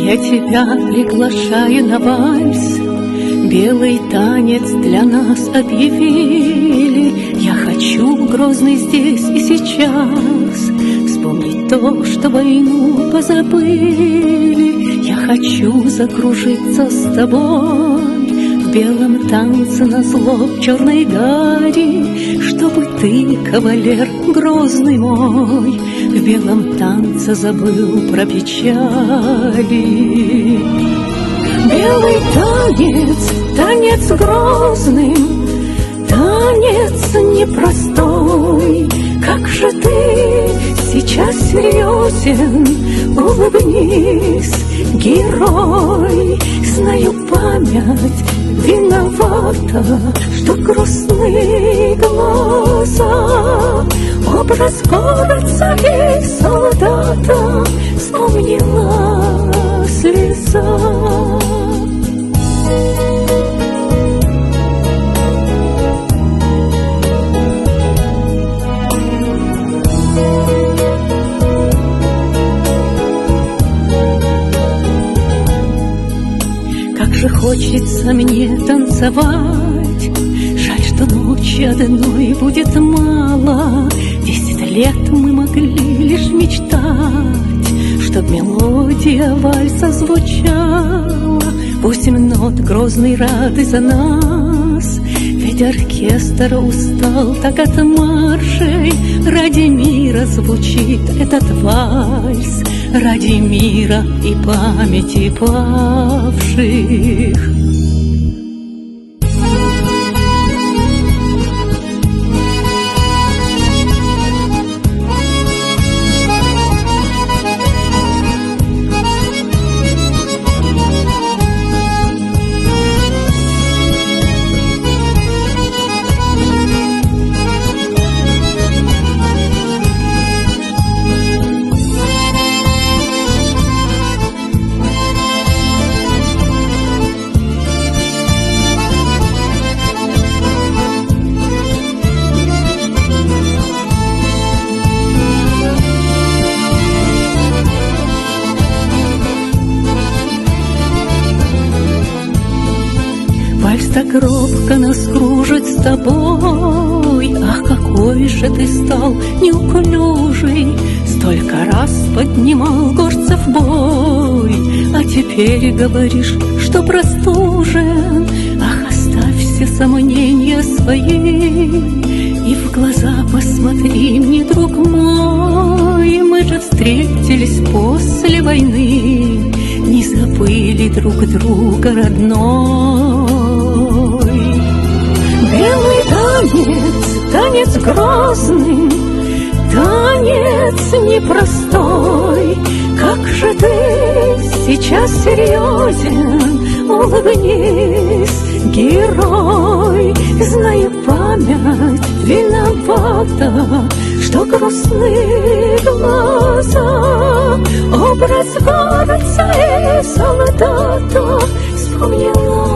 Я тебя приглашаю на вальс, белый танец для нас объявили. Я хочу, Грозный, здесь и сейчас вспомнить то, что войну позабыли. Я хочу закружиться с тобой в белом танце назло черной гари, чтобы ты, кавалер Грозный мой, в белом танце забыл про печали. Белый танец, танец грозный, танец непростой. Как же ты сейчас серьезен, улыбнись, герой. Знаю, память виновата, что грустные глаза. Образ горца и солдата вспомнила слеза. Как же хочется мне танцевать, жаль, что ночи одной будет мало. 10 лет мы могли лишь мечтать, чтоб мелодия вальса звучала. 8 нот Грозный рады за нас, ведь оркестр устал так от маршей. Ради мира звучит этот вальс, ради мира и памяти павших. Вальс так робко нас кружит с тобой. Ах, какой же ты стал неуклюжий, столько раз поднимал горцев бой, а теперь говоришь, что простужен. Ах, оставь все сомнения свои и в глаза посмотри мне, друг мой. Мы же встретились после войны, не забыли друг друга, родной. Белый танец, танец грозный, танец непростой. Как же ты сейчас серьезен, улыбнись, герой. Знаю, память виновата, что грустные глаза. Образ горца и солдата вспомнила